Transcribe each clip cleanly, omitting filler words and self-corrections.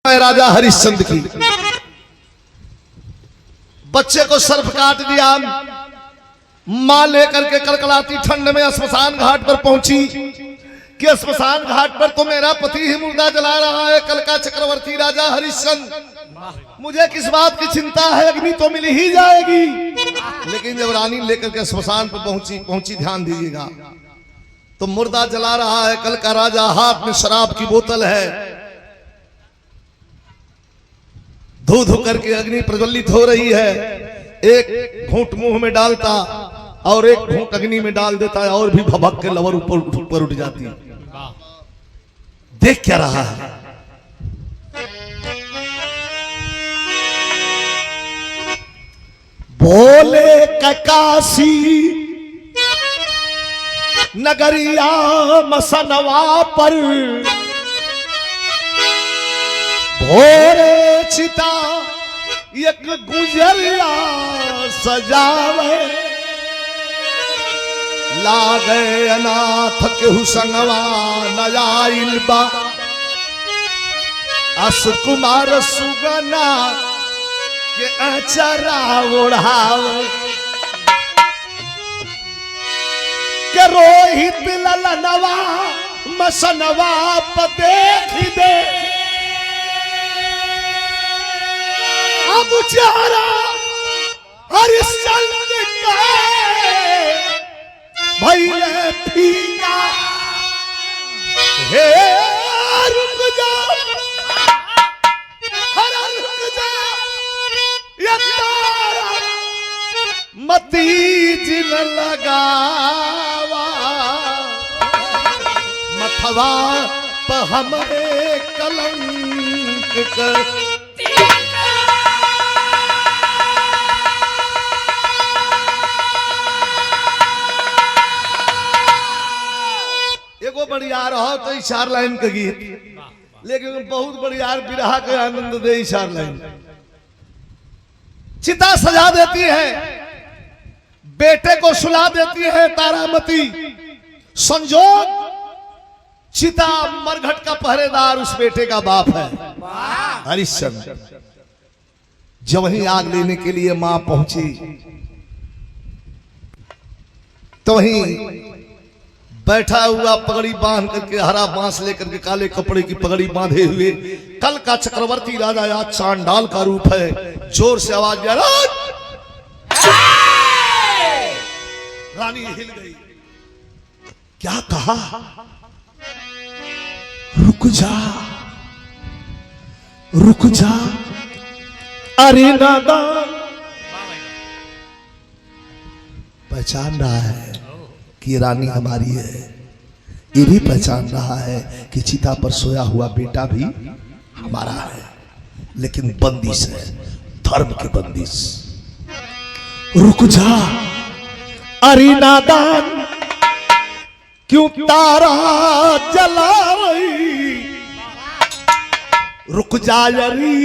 राजा हरिश्चंद्र की बच्चे को सर्प काट दिया। मां लेकर के कड़कड़ाती ठंड में श्मशान घाट पर पहुंची कि श्मशान घाट पर तो मेरा पति ही मुर्दा जला रहा है, कल का चक्रवर्ती राजा हरिश्चंद्र। मुझे किस बात की चिंता है, अग्नि तो मिल ही जाएगी। लेकिन जब रानी लेकर के श्मशान पर पहुंची ध्यान दीजिएगा, तो मुर्दा जला रहा है कल का राजा, हाथ में शराब की बोतल है, धू धू करके अग्नि प्रज्वलित हो रही है। एक घूंट मुंह में डालता और एक घूंट अग्नि में डाल देता है और भी भभक के लवर ऊपर उठ जाती है। देख क्या रहा है, बोले काशी नगरिया मसनवा पर भोरे चिता एक गुजरिया सजावे, लागे अनाथ केहू संगवा नयाइल बा, अस कुमार सुगना के अचरा ओढ़ावे, के रोहित ललनवा मसनवा प देखी दे, अब चारा हरिश्चंद्र भैले फीका, हे रुक जा, हरा रुक जा, ये तारा मती जिल लगावा, मथवा पर हमरे कलंक कर, एगो बढ़ियार हो तो 4 लाइन का गीत, लेकिन बहुत बढ़ियार बिरहा के आनंद दे 4 लाइन। चिता सजा देती है, बेटे को सुला देती है तारामती, संजोग चिता मरघट का पहरेदार उस बेटे का बाप है हरिश्चंद्र। जब वहीं आग लेने के लिए मां पहुंची तो वहीं बैठा हुआ पगड़ी बांध करके, हरा बांस लेकर के, काले कपड़े की पगड़ी बांधे हुए कल का चक्रवर्ती राजा या चांडाल का रूप है, जोर से आवाज दिया, रानी हिल गई। क्या कहा? रुक जा, रुक जा, अरे नादान। पहचान रहा है कि रानी हमारी है, ये भी पहचान रहा है कि चिता पर सोया हुआ बेटा भी हमारा है, लेकिन बंदिश है, धर्म की बंदिश। रुक जा अरे नादान, क्यों तारा जला रही, रुक जा अरे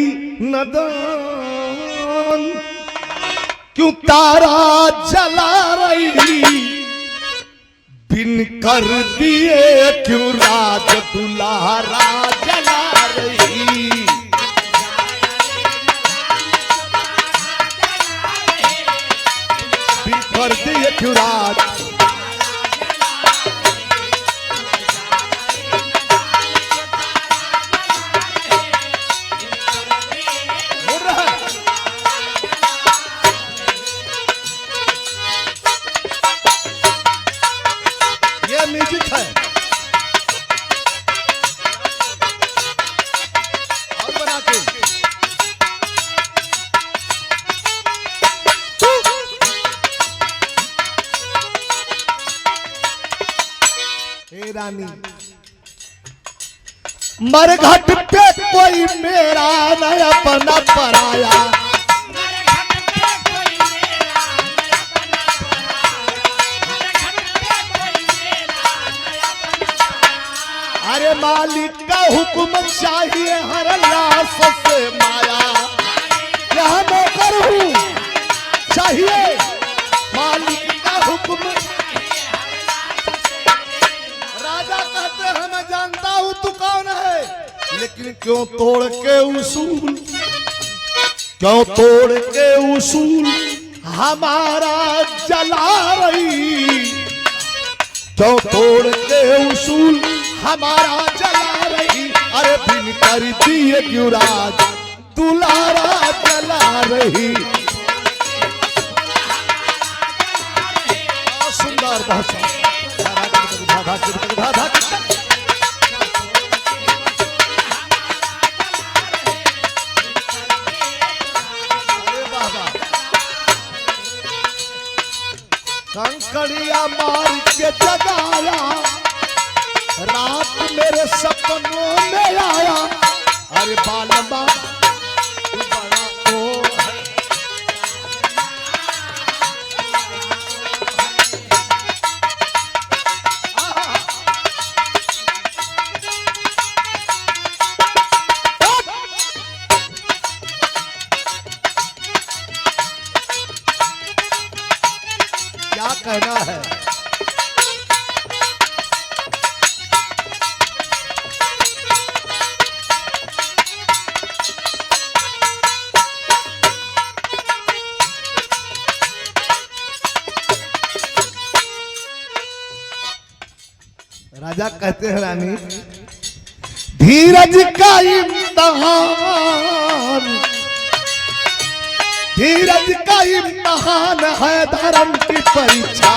नादान, क्यों तारा जला रही, बिन कर दिए क्यों राज दुलारा जला रही, बिन कर दिए क्यों राज, म्यूजिक है और बना के हे रानी, मरघट पे कोई मेरा न अपना पराया, अरे मालिक का हुक्म चाहिए हर लाश से माया, यहाँ नौकर हूँ चाहिए मालिक का हुक्म। राजा कहते हैं मैं जानता हूँ तू कौन है, लेकिन क्यों तोड़ के उसूल, क्यों तोड़ के उसूल हमारा जला रही, क्यों तोड़ के उसूल हमारा जला रही। अरे बिन कर दिए क्यों राज दुलारा जला रही। सुंदर भाषा। कंकड़िया मार के जगाया, रात मेरे सपनों में आया। अरे बालमा तू बड़ा ओ है। क्या कहना है? राजा कहते हैं रानी, धीरज का इम्तिहान, धीरज का इम्तिहान है धर्म की परीक्षा।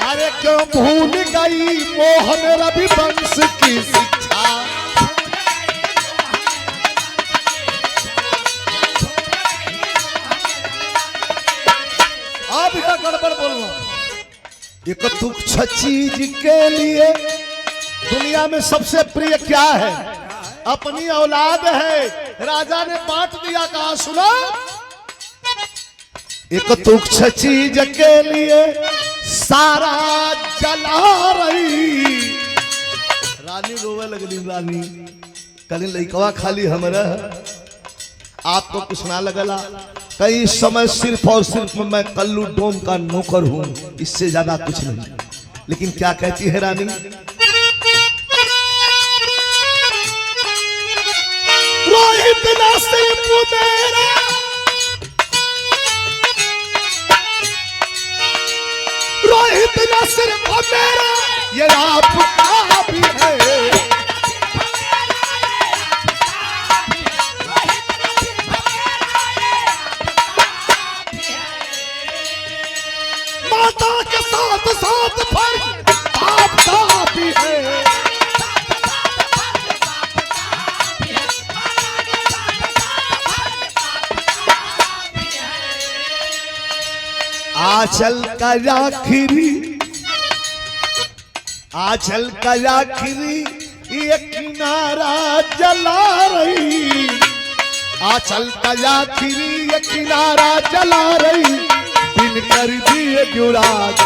अरे क्यों भूल गई मोहन रविवंश की शिक्षा। आप क्या गड़बड़ बोल रहा हूं। एक तुच्छ चीज के लिए दुनिया में सबसे प्रिय क्या है? अपनी औलाद है। राजा ने बांट दिया, कहा सुनो, एक तुच्छ चीज के लिए सारा जला रही। रानी रोवे लगली, रानी कल लइकवा खाली हमरा आपको कुछ ना लगला। कई समय सिर्फ और सिर्फ मैं कल्लू डोम का नौकर हूं, इससे ज्यादा कुछ नहीं। लेकिन क्या कहती है रानी, रोहित ना सिर्फ मेरा, रोहित ना सिर्फ मेरा, ये आपका भी है। माता के साथ साथ फर्क बाप का भी है। आंचल का आखिरी, आंचल का आखिरी ये किनारा जला रही। आंचल का आखिरी ये किनारा जला रही। बिन कर दिए क्यों राज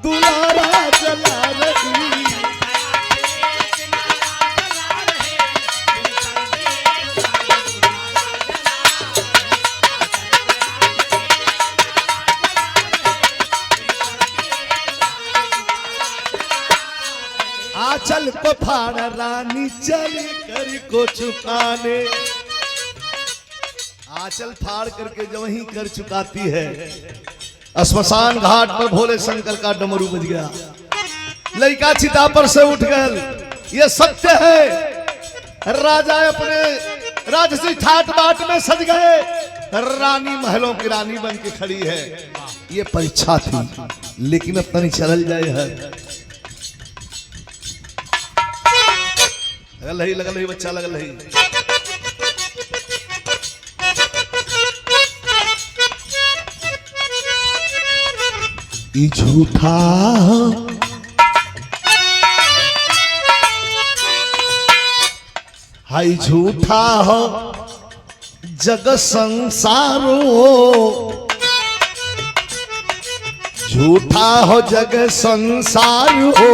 दुलारा जला रही। आंचल को फाड़ रानी चली कर को चुकाने। आंचल फाड़ करके जो वहीं कर चुकाती है। श्मशान घाट पर भोले शंकर का डमरू बज गया, लड़का चिता पर से उठ गए। ये सत्य है। राजा अपने राजसी ठाट बाट में सज गए, रानी महलों की रानी बन के खड़ी है। ये परीक्षा थी, लेकिन अब तनी चल जाए है। लगल रही बच्चा लगल रही। ई झूठा हाय झूठा हो जग संसारो, झूठा हो जग संसार हो।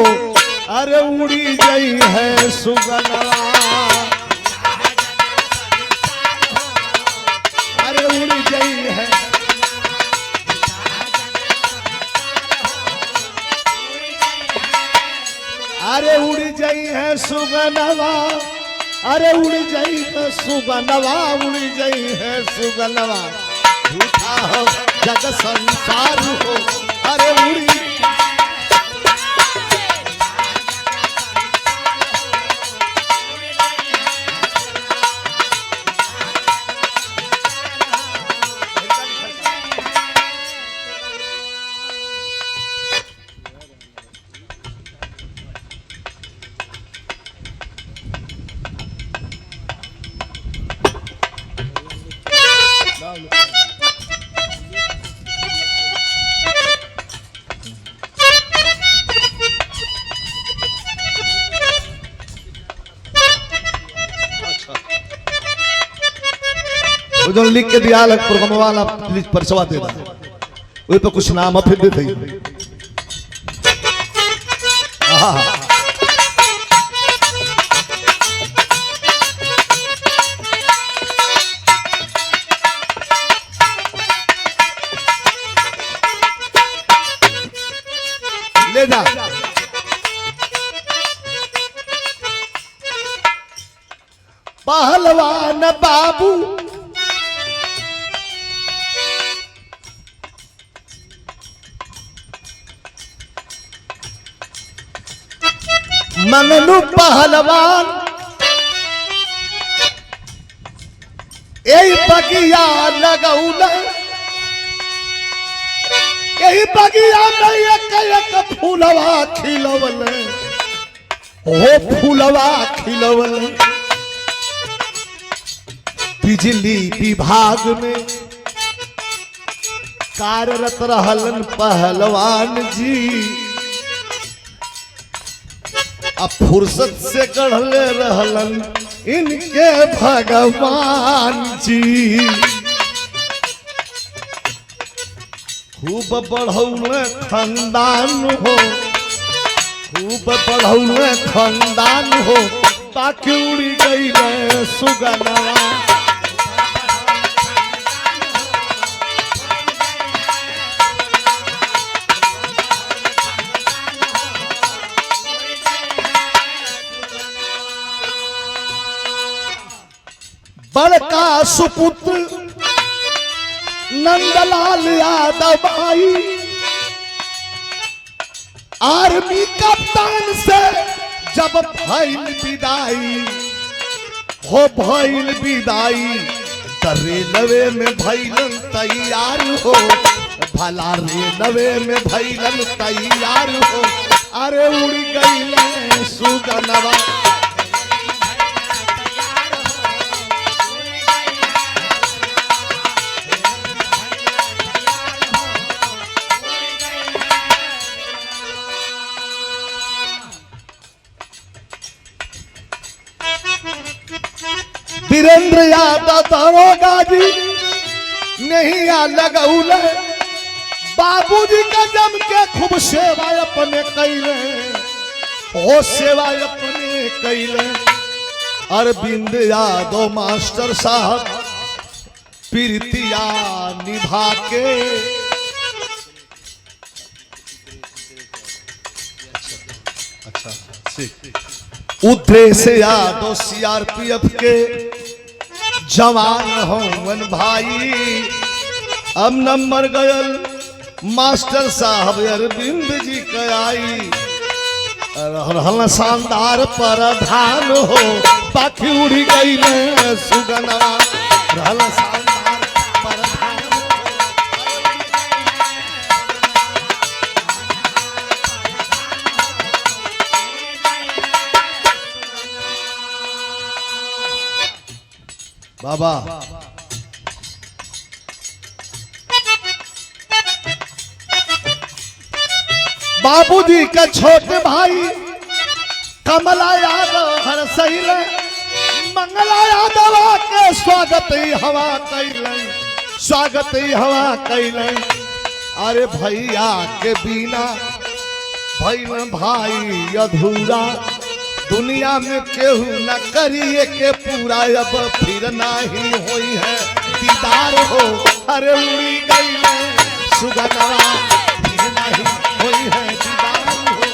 अरे उड़ी गई है सुगना, अरे उड़ी गई है। अरे उड़ जाई है सुगनवा, अरे उड़ जाई है सुगनवा, उड़ जाई है सुगनवा, झूठा हो जग संसार हो, अरे उड़ी जो लिख के दिया अलग प्रोग्राम वाला प्लीज परसवा दे दे वही पे कुछ नाम फिर देते ले जा पहलवान बाबू मंगलू पहलवान यही बगिया लगौल, यही बगिया में एक एक फूलवा खिलवल, हो फूलवा खिलवल, बिजली विभाग में कार्यरत रहलन पहलवान जी, अब फुर्सत से गढ़ले रहलन इनके भगवान जी, खूब बढ़ौले खानदान हो, खूब बढ़ौले खानदान हो, बाकी उड़ी गई सुगनवा, बड़का सुपुत्र नंदलाल यादव आई, आर्मी कप्तान से जब भइल विदाई, हो भइल विदाई, त रेलवे में भइलन तैयार हो, भला रेलवे में भइलन तैयार हो, अरे उड़ गई सुगनवा, वीरेंद्र यादव दरोगा जी नहीं लगौल, बाबूजी का जम के खूब सेवा अपने कैले, हो सेवा अपने कैले, अरविंद यादव मास्टर साहब प्रीतिया निभा के, उद्देश्य यादव सीआरपीएफ के जवान होवन भाई, अब नंबर गयल मास्टर साहब अरविंद जी के आई, रहल शानदार प्रधान हो, बाकी उड़ी गई सुगनवा, रहल शानदार प्रधान बाबा। बाबूजी का छोटे भाई कमला यादव हर सैल, मंगला यादव के स्वागत ही हवा कैलन, स्वागत ही हवा कैलन, अरे भैया के बिना भैया भाई अधूरा, दुनिया में केहू न करिए के पूरा, अब फिर नाही होई है दीदार हो, अरे उड़ी गई सुगनवा, फिर नहीं होई है दीदार हो,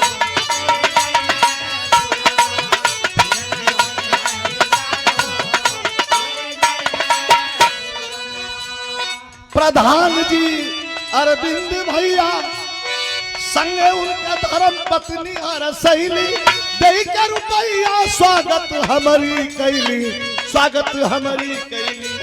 प्रधान जी अरविंद भैया संगे उनका धर्म पत्नी हर सहेली दई के रुपैया स्वागत हमारी कैली, स्वागत हमारी कैली।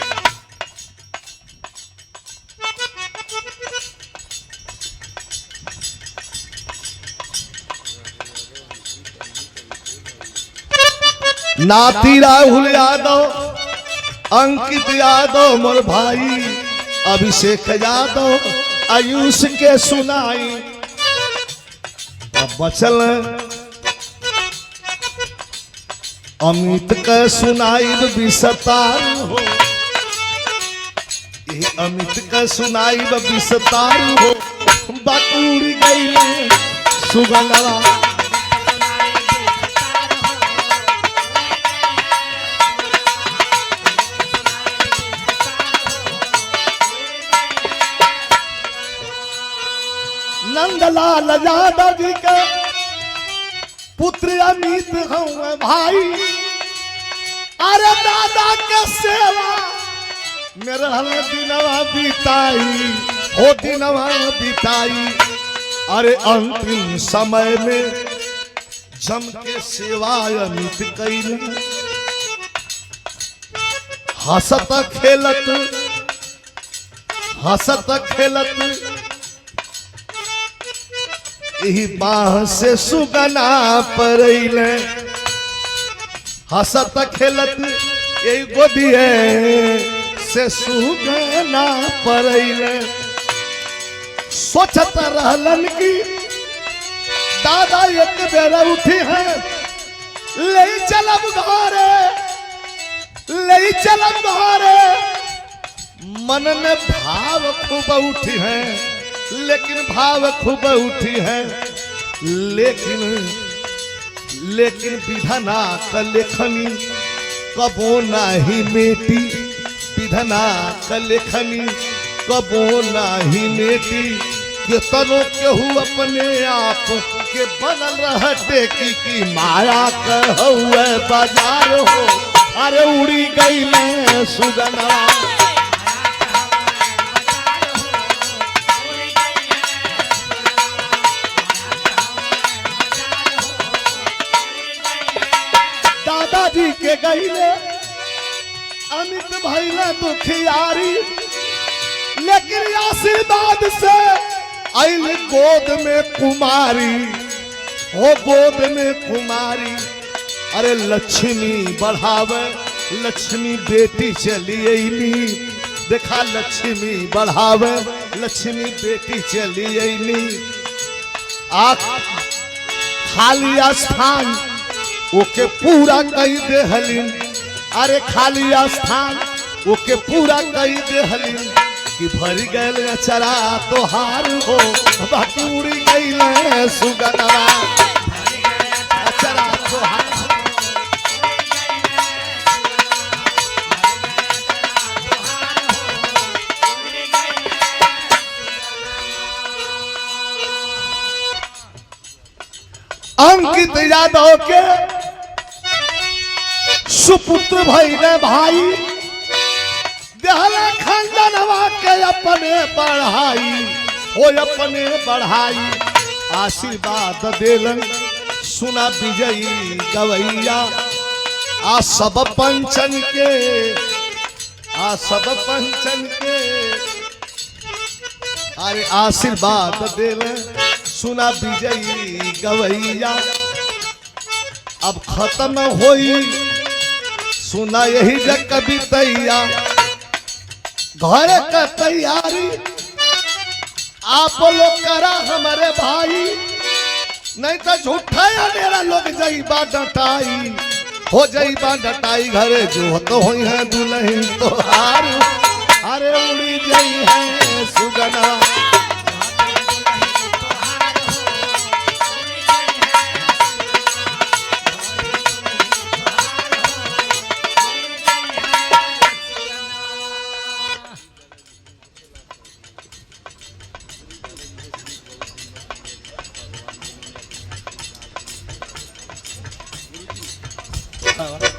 नाती राहुल यादव, अंकित यादव मोर भाई, अभिषेक यादव आयुष के सुनाई। अब बचल अमित के सुनाई विस्तार हो, अमित के सुनाई विस्तार हो। बटूरी गई सुगंधवा नंदलाल यादव जी के पुत्र अमित हूँ भाई। अरे दादा के सेवा मेरा दिनवा बिताई, हो दिनवा बिताई। अरे अंतिम समय में जम के सेवा अमित कैल, हंसत खेलत हंसत खेलत यही बाह से सुगना परैले, हंसत खेलत यही गोदिए से सुगना परैले। सोचत रहलन की दादा एक बेर उठी है, ले चलब घरे, ले चलब घरे। मन में भाव खूब उठी है, लेकिन भाव खूब उठी है, लेकिन विधना का लेखनी कबो नाही मेटी, विधना का लेखनी कबो नाही मेटी। केतनो केहू अपने आप के बनल रहते की माया कहूए बाजार हो। अरे उड़ी गई मैं सुगना दादाजी के गईले अमित भैले दुखियारी, लेकिन आशीर्वाद से आइल गोद में कुमारी, हो गोद में कुमारी। अरे लक्ष्मी बढ़ावे, लक्ष्मी बेटी चली अली, देखा लक्ष्मी बढ़ावे, लक्ष्मी बेटी चली अली। खाली स्थान ओके पूरा कई दे हलिन, अरे खाली स्थान ओके पूरा कई दे हलिन। कि भर गए चरा तोहार हो, बाकी उड़ी गई सुगना चरा तोहार। अंकित यादव के सुपुत्र भैले भाई, देहला खंडनवा के अपने बढ़ाई, हो अपने बढ़ाई। आशीर्वाद देलन सुना विजयी गवैया, आ सब पंचन के, आ सब पंचन के। अरे आशीर्वाद देलन सुना विजयी गवैया। अब खत्म होई सुना यही जग कवितैया, घर का तैयारी आप लोग करा हमारे भाई, नहीं तो झूठा या मेरा लोग जाइबा डटाई, हो जाइबा डटाई। घरे जो तो हुई है दुल्हन तो हार, अरे उड़ी गई है सुगना। हाँ